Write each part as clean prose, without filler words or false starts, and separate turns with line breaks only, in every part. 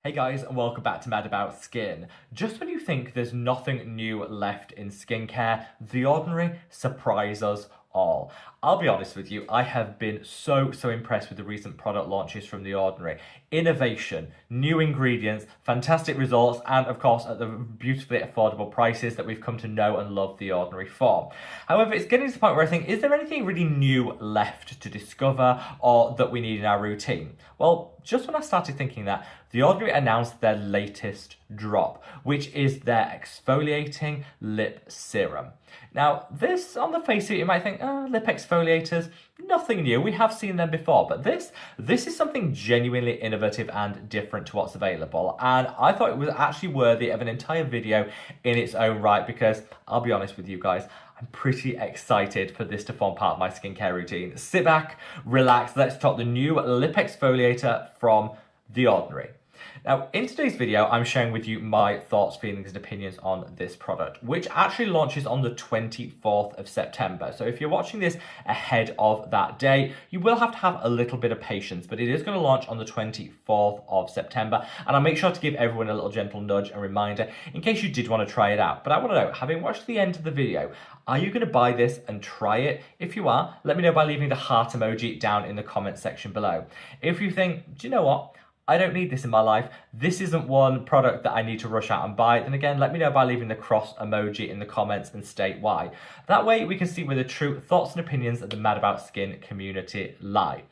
Hey guys, and welcome back to Mad About Skin. Just when you think there's nothing new left in skincare, The Ordinary surprise us all. I'll be honest with you, I have been so impressed with the recent product launches from The Ordinary. Innovation, new ingredients, fantastic results, and of course at the beautifully affordable prices that we've come to know and love The Ordinary for. However, it's getting to the point where I think, is there anything really new left to discover or that we need in our routine? Well, just when I started thinking that, The Ordinary announced their latest drop, which is their Exfoliating Lip Serum. Now, this, on the face of it, you might think, lip exfoliators, nothing new. We have seen them before, but this is something genuinely innovative and different to what's available. And I thought it was actually worthy of an entire video in its own right because, I'll be honest with you guys, I'm pretty excited for this to form part of my skincare routine. Sit back, relax, let's talk the new lip exfoliator from The Ordinary. Now, in today's video, I'm sharing with you my thoughts, feelings, and opinions on this product, which actually launches on the 24th of September. So if you're watching this ahead of that day, you will have to have a little bit of patience, but it is going to launch on the 24th of September. And I'll make sure to give everyone a little gentle nudge and reminder in case you did want to try it out. But I want to know, having watched the end of the video, are you going to buy this and try it? If you are, let me know by leaving the heart emoji down in the comment section below. If you think, do you know what? I don't need this in my life. This isn't one product that I need to rush out and buy. Then again, let me know by leaving the cross emoji in the comments and state why. That way we can see where the true thoughts and opinions of the Mad About Skin community lie.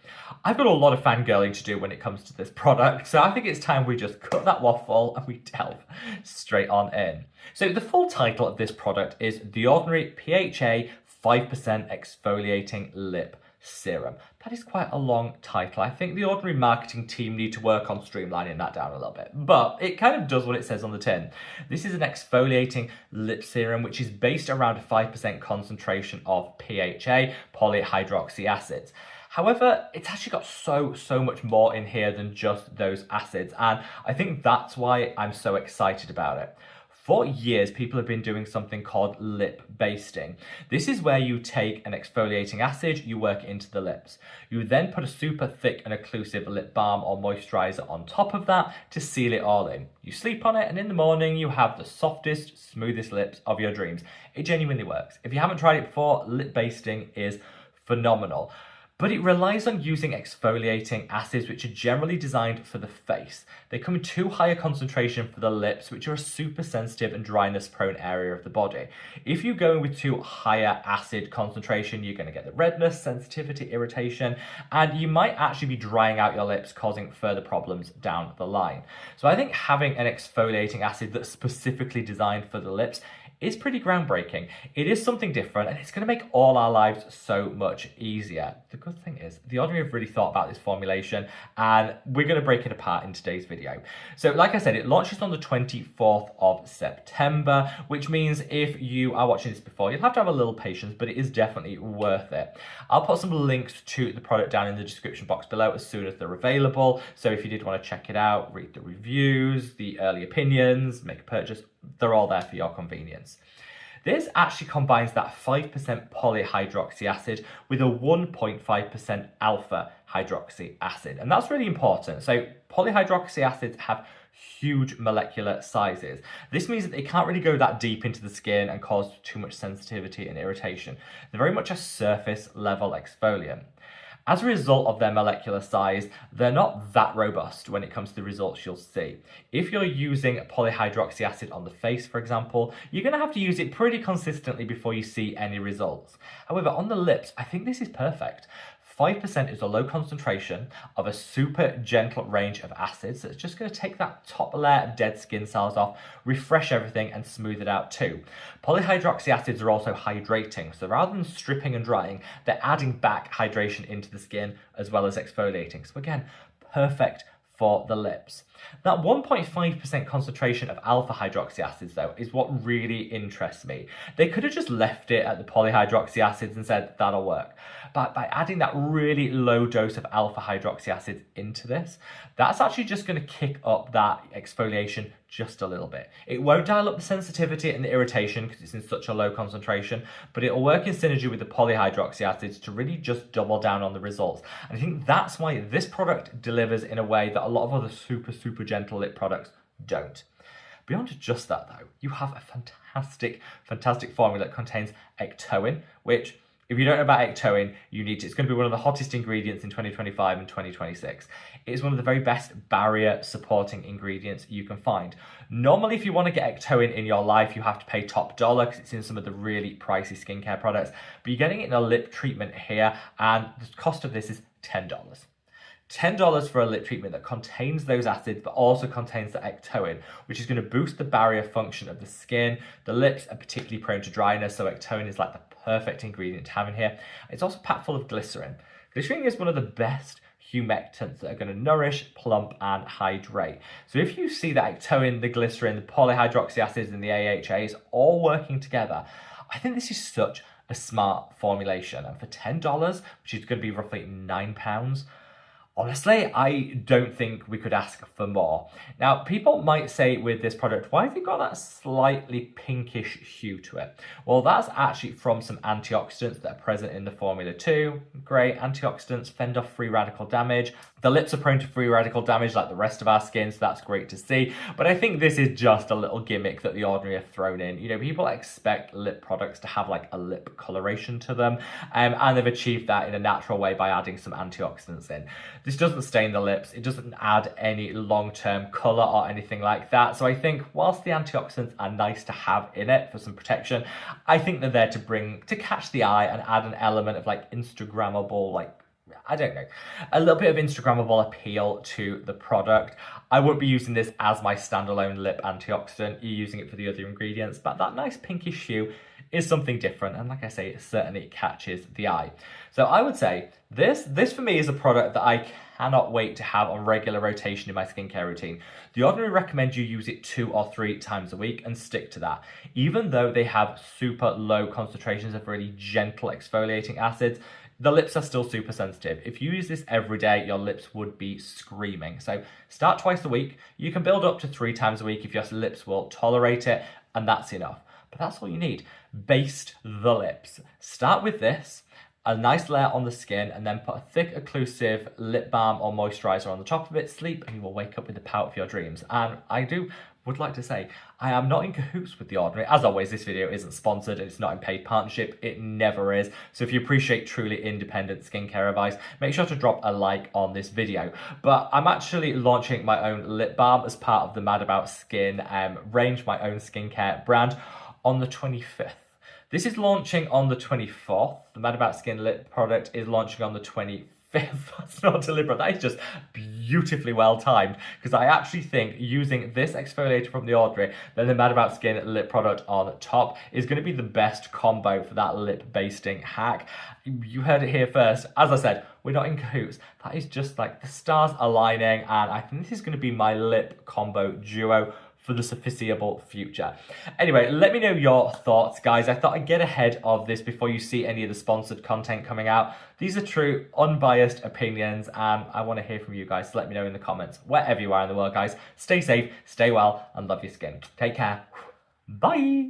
I've got a lot of fangirling to do when it comes to this product, so I think it's time we just cut that waffle and we delve straight on in. So the full title of this product is The Ordinary PHA 5% Exfoliating Lip Serum. That is quite a long title. I think the Ordinary marketing team need to work on streamlining that down a little bit, but it kind of does what it says on the tin. This is an exfoliating lip serum which is based around a 5% concentration of PHA, polyhydroxy acids. However, it's actually got so much more in here than just those acids, and I think that's why I'm so excited about it. For years, people have been doing something called lip basting. This is where you take an exfoliating acid, you work it into the lips. You then put a super thick and occlusive lip balm or moisturizer on top of that to seal it all in. You sleep on it, and in the morning, you have the softest, smoothest lips of your dreams. It genuinely works. If you haven't tried it before, lip basting is phenomenal. But it relies on using exfoliating acids which are generally designed for the face. They come in too high a concentration for the lips, which are a super sensitive and dryness prone area of the body. If you go in with too higher acid concentration, you're going to get the redness, sensitivity, irritation, and you might actually be drying out your lips, causing further problems down the line. So I think having an exfoliating acid that's specifically designed for the lips is pretty groundbreaking. It is something different and it's going to make all our lives so much easier. The good thing is, The Ordinary have really thought about this formulation and we're going to break it apart in today's video. So like I said, it launches on the 24th of September, which means if you are watching this before, you'll have to have a little patience, but it is definitely worth it. I'll put some links to the product down in the description box below as soon as they're available. So if you did want to check it out, read the reviews, the early opinions, make a purchase, they're all there for your convenience. This actually combines that 5% polyhydroxy acid with a 1.5% alpha hydroxy acid. And that's really important. So polyhydroxy acids have huge molecular sizes. This means that they can't really go that deep into the skin and cause too much sensitivity and irritation. They're very much a surface level exfoliant. As a result of their molecular size, they're not that robust when it comes to the results you'll see. If you're using polyhydroxy acid on the face, for example, you're going to have to use it pretty consistently before you see any results. However, on the lips, I think this is perfect. 5% is a low concentration of a super gentle range of acids that's just going to take that top layer of dead skin cells off, refresh everything and smooth it out too. Polyhydroxy acids are also hydrating, so rather than stripping and drying, they're adding back hydration into the skin as well as exfoliating. So again, perfect for the lips. That 1.5% concentration of alpha hydroxy acids, though, is what really interests me. They could have just left it at the polyhydroxy acids and said that'll work. But by adding that really low dose of alpha hydroxy acids into this, that's actually just going to kick up that exfoliation just a little bit. It won't dial up the sensitivity and the irritation because it's in such a low concentration, but it'll work in synergy with the polyhydroxy acids to really just double down on the results. And I think that's why this product delivers in a way that a lot of other super gentle lip products don't. Beyond just that though, you have a fantastic formula that contains ectoin, which, if you don't know about ectoin, you need to. It's going to be one of the hottest ingredients in 2025 and 2026. It is one of the very best barrier supporting ingredients you can find. Normally, if you want to get ectoin in your life, you have to pay top dollar because it's in some of the really pricey skincare products. But you're getting it in a lip treatment here, and the cost of this is $10. $10 for a lip treatment that contains those acids but also contains the ectoin, which is going to boost the barrier function of the skin. The lips are particularly prone to dryness, so ectoin is like the perfect ingredient to have in here. It's also packed full of glycerin. Glycerin is one of the best humectants that are going to nourish, plump, and hydrate. So if you see that ectoin, the glycerin, the polyhydroxy acids, and the AHAs all working together, I think this is such a smart formulation. And for $10, which is going to be roughly £9, honestly, I don't think we could ask for more. Now, people might say with this product, why have you got that slightly pinkish hue to it? Well, that's actually from some antioxidants that are present in the formula too. Great, antioxidants fend off free radical damage. The lips are prone to free radical damage like the rest of our skin, so that's great to see. But I think this is just a little gimmick that The Ordinary have thrown in. You know, people expect lip products to have like a lip coloration to them, and they've achieved that in a natural way by adding some antioxidants in. This doesn't stain the lips, it doesn't add any long-term colour or anything like that. So I think whilst the antioxidants are nice to have in it for some protection, I think they're there to catch the eye and add an element of like Instagrammable, like, I don't know, a little bit of Instagrammable appeal to the product. I won't be using this as my standalone lip antioxidant. You're using it for the other ingredients, but that nice pinkish hue is something different. And like I say, it certainly catches the eye. So I would say this for me is a product that I cannot wait to have on regular rotation in my skincare routine. The Ordinary recommend you use it 2 or 3 times a week and stick to that. Even though they have super low concentrations of really gentle exfoliating acids, the lips are still super sensitive. If you use this every day, your lips would be screaming. So start twice a week. You can build up to 3 times a week if your lips will tolerate it, and that's enough. But that's all you need. Baste the lips. Start with this, a nice layer on the skin, and then put a thick occlusive lip balm or moisturizer on the top of it. Sleep, and you will wake up with the pout of your dreams. And I would like to say, I am not in cahoots with The Ordinary. As always, this video isn't sponsored and it's not in paid partnership. It never is. So if you appreciate truly independent skincare advice, make sure to drop a like on this video. But I'm actually launching my own lip balm as part of the Mad About Skin range, my own skincare brand, on the 25th. This is launching on the 24th. The Mad About Skin lip product is launching on the 25th. That's not deliberate. That is just beautifully well timed, because I actually think using this exfoliator from The Ordinary, then the Mad About Skin lip product on top is going to be the best combo for that lip basting hack. You heard it here first. As I said, we're not in cahoots. That is just like the stars aligning, and I think this is going to be my lip combo duo for the foreseeable future. Anyway, let me know your thoughts, guys. I thought I'd get ahead of this before you see any of the sponsored content coming out. These are true, unbiased opinions, and I want to hear from you guys. So let me know in the comments, wherever you are in the world, guys. Stay safe, stay well, and love your skin. Take care. Bye.